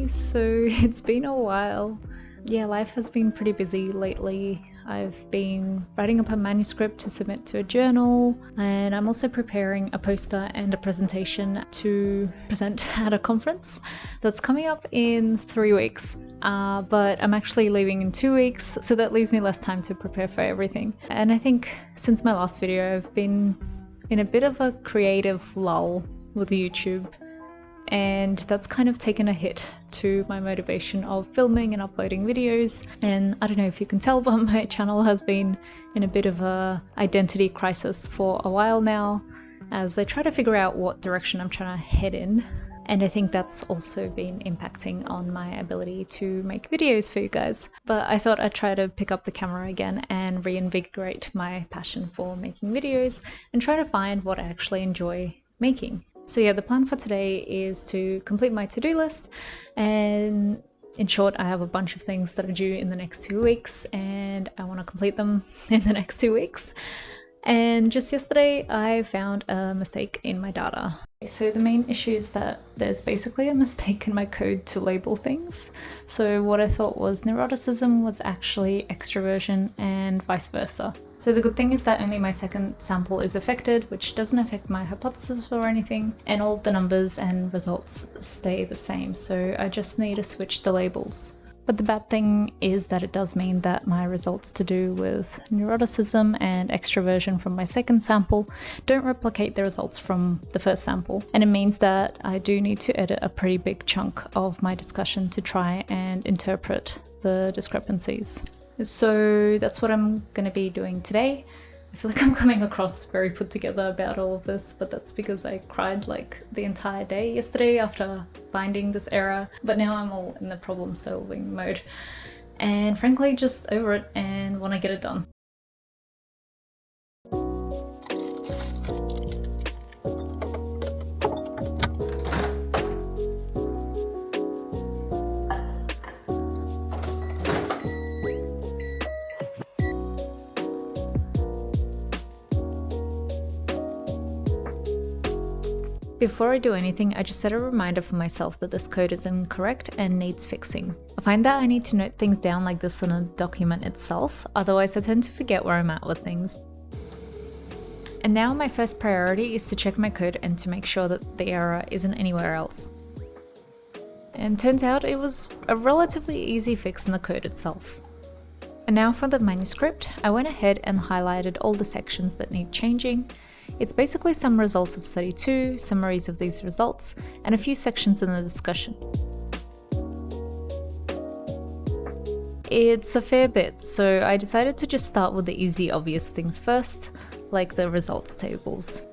everybody. So it's been a while. Yeah, life has been pretty busy lately. I've been writing up a manuscript to submit to a journal, and I'm also preparing a poster and a presentation to present at a conference that's coming up in 3 weeks. But I'm actually leaving in 2 weeks, so that leaves me less time to prepare for everything. And I think since my last video, I've been in a bit of a creative lull with YouTube. And that's kind of taken a hit to my motivation of filming and uploading videos. And I don't know if you can tell, but my channel has been in a bit of a identity crisis for a while now, as I try to figure out what direction I'm trying to head in. And I think that's also been impacting on my ability to make videos for you guys. But I thought I'd try to pick up the camera again and reinvigorate my passion for making videos and try to find what I actually enjoy making. So yeah, the plan for today is to complete my to-do list, and in short, I have a bunch of things that are due in the next 2 weeks and I want to complete them in the next 2 weeks. And just yesterday I found a mistake in my data. So the main issue is that there's basically a mistake in my code to label things. So what I thought was neuroticism was actually extroversion and vice versa. So the good thing is that only my second sample is affected, which doesn't affect my hypothesis or anything, and all the numbers and results stay the same. So I just need to switch the labels. But the bad thing is that it does mean that my results to do with neuroticism and extroversion from my second sample don't replicate the results from the first sample. And it means that I do need to edit a pretty big chunk of my discussion to try and interpret the discrepancies. So that's what I'm going to be doing today. I feel like I'm coming across very put together about all of this, but that's because I cried like the entire day yesterday after finding this error. But now I'm all in the problem solving mode and frankly just over it and want to get it done. Before I do anything, I just set a reminder for myself that this code is incorrect and needs fixing. I find that I need to note things down like this in a document itself, otherwise I tend to forget where I'm at with things. And now my first priority is to check my code and to make sure that the error isn't anywhere else. And turns out it was a relatively easy fix in the code itself. And now for the manuscript, I went ahead and highlighted all the sections that need changing. It's basically some results of study 2, summaries of these results, and a few sections in the discussion. It's a fair bit, so I decided to just start with the easy, obvious things first, like the results tables.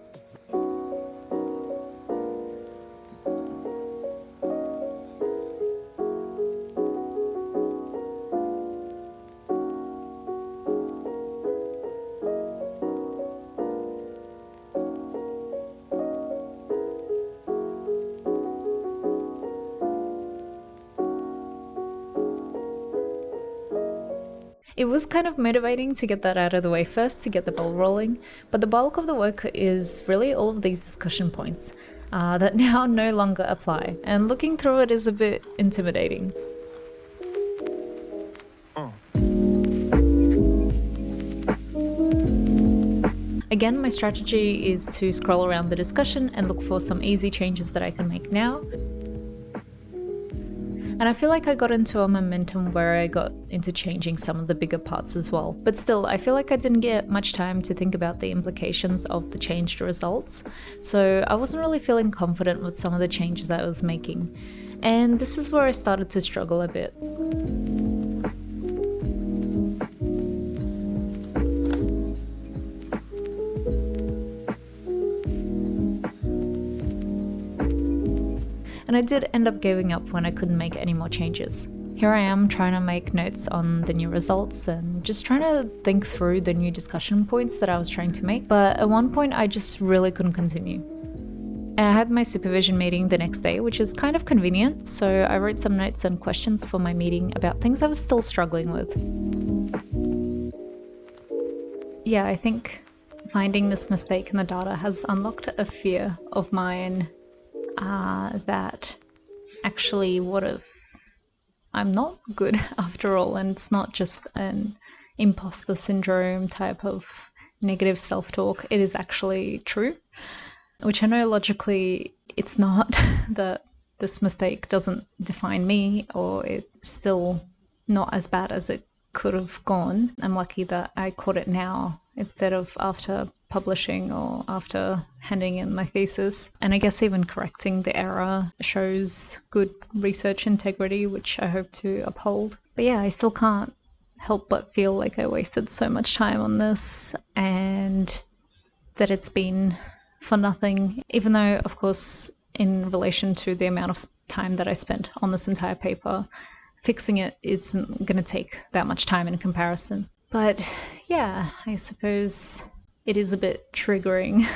It was kind of motivating to get that out of the way first to get the ball rolling, but the bulk of the work is really all of these discussion points that now no longer apply, and looking through it is a bit intimidating. Again, my strategy is to scroll around the discussion and look for some easy changes that I can make now. And I feel like I got into a momentum where I got into changing some of the bigger parts as well. But still, I feel like I didn't get much time to think about the implications of the changed results. So I wasn't really feeling confident with some of the changes I was making. And this is where I started to struggle a bit. And I did end up giving up when I couldn't make any more changes. Here I am trying to make notes on the new results and just trying to think through the new discussion points that I was trying to make, but at one point I just really couldn't continue. And I had my supervision meeting the next day, which is kind of convenient, so I wrote some notes and questions for my meeting about things I was still struggling with. Yeah, I think finding this mistake in the data has unlocked a fear of mine that actually what if I'm not good after all, and it's not just an imposter syndrome type of negative self-talk. It is actually true, which I know logically it's not, that this mistake doesn't define me, or it's still not as bad as it could have gone. I'm lucky that I caught it now instead of after publishing or after handing in my thesis. And I guess even correcting the error shows good research integrity, which I hope to uphold. But yeah, I still can't help but feel like I wasted so much time on this and that it's been for nothing, even though, of course, in relation to the amount of time that I spent on this entire paper, fixing it isn't going to take that much time in comparison. But yeah, I suppose it is a bit triggering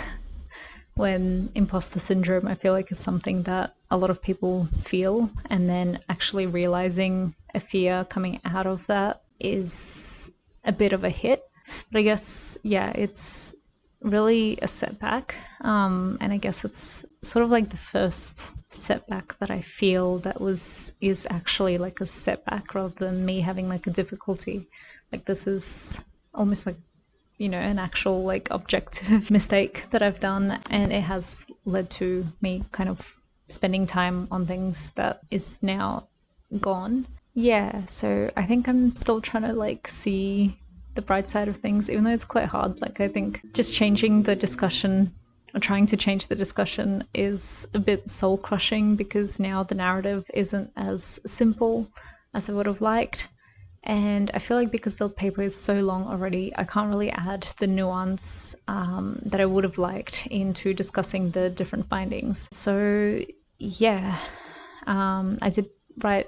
when imposter syndrome, I feel like, is something that a lot of people feel, and then actually realizing a fear coming out of that is a bit of a hit. But I guess, yeah, it's really a setback, and I guess it's sort of like the first setback that I feel that is actually like a setback rather than me having like a difficulty. Like, this is almost like, you know, an actual like objective mistake that I've done, and it has led to me kind of spending time on things that is now gone. Yeah, so I think I'm still trying to like see the bright side of things, even though it's quite hard. Like, I think just changing the discussion or trying to change the discussion is a bit soul crushing, because now the narrative isn't as simple as I would have liked. And I feel like because the paper is so long already, I can't really add the nuance that I would have liked into discussing the different findings. So yeah, I did write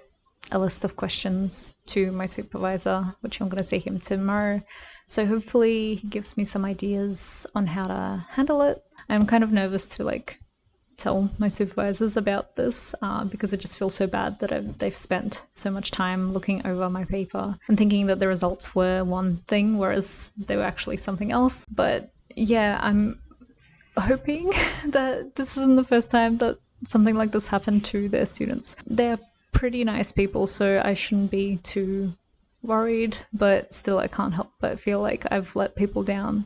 a list of questions to my supervisor, which I'm going to see him tomorrow. So hopefully he gives me some ideas on how to handle it. I'm kind of nervous to like tell my supervisors about this because it just feels so bad that they've spent so much time looking over my paper and thinking that the results were one thing, whereas they were actually something else. But yeah, I'm hoping that this isn't the first time that something like this happened to their students. They're pretty nice people, so I shouldn't be too worried, but still I can't help but feel like I've let people down.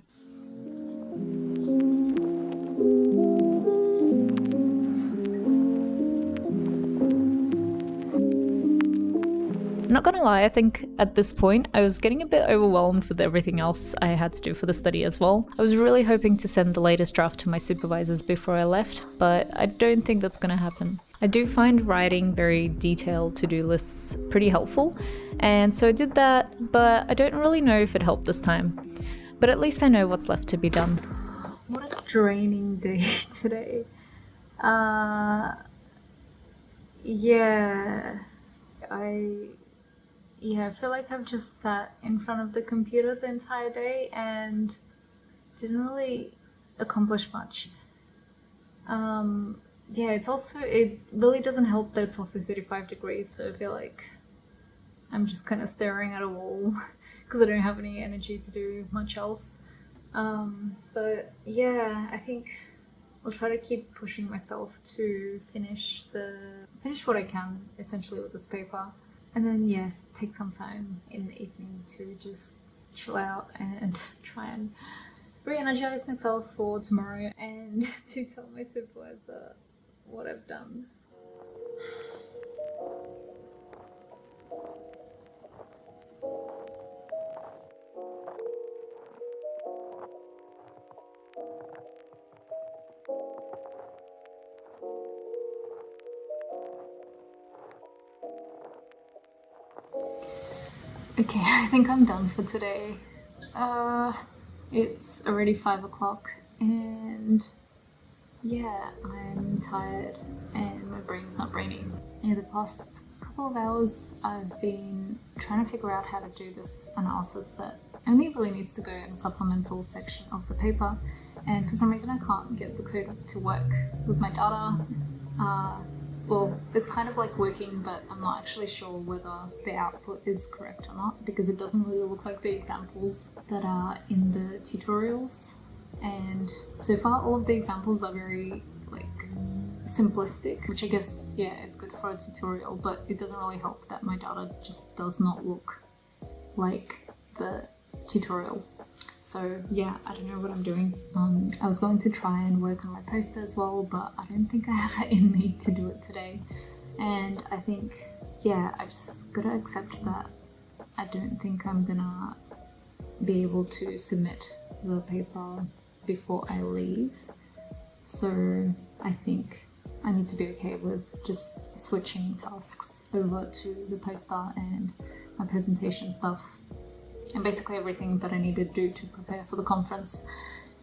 I'm not gonna lie, I think at this point I was getting a bit overwhelmed with everything else I had to do for the study as well. I was really hoping to send the latest draft to my supervisors before I left, but I don't think that's gonna happen. I do find writing very detailed to-do lists pretty helpful, and so I did that, but I don't really know if it helped this time. But at least I know what's left to be done. What a draining day today. Yeah, I feel like I've just sat in front of the computer the entire day and didn't really accomplish much. Yeah, it really doesn't help that it's also 35 degrees, so I feel like I'm just kind of staring at a wall because I don't have any energy to do much else. But yeah, I think I'll try to keep pushing myself to finish what I can essentially with this paper. And then, yes, take some time in the evening to just chill out and try and re-energize myself for tomorrow and to tell my supervisor what I've done. Okay, I think I'm done for today. It's already 5 o'clock and yeah, I'm tired and my brain's not braining. In the past couple of hours, I've been trying to figure out how to do this analysis that only really needs to go in the supplemental section of the paper, and for some reason I can't get the code to work with my data. Well, it's kind of like working, but I'm not actually sure whether the output is correct or not, because it doesn't really look like the examples that are in the tutorials. And so far all of the examples are very like simplistic, which I guess, yeah, it's good for a tutorial, but it doesn't really help that my data just does not look like the tutorial. So yeah, I don't know what I'm doing. I was going to try and work on my poster as well, but I don't think I have it in me to do it today. And I think, yeah, I just gotta accept that I don't think I'm gonna be able to submit the paper before I leave. So I think I need to be okay with just switching tasks over to the poster and my presentation stuff, and basically everything that I need to do to prepare for the conference,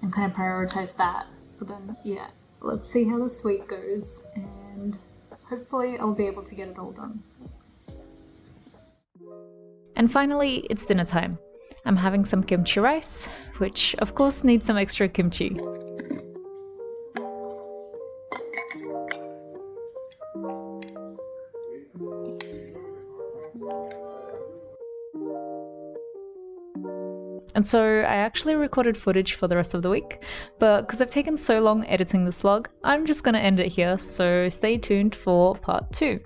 and kind of prioritize that. But then, yeah, let's see how this week goes, and hopefully I'll be able to get it all done. And finally, it's dinner time. I'm having some kimchi rice, which of course needs some extra kimchi. And so I actually recorded footage for the rest of the week, but because I've taken so long editing this vlog, I'm just gonna end it here, so stay tuned for part 2.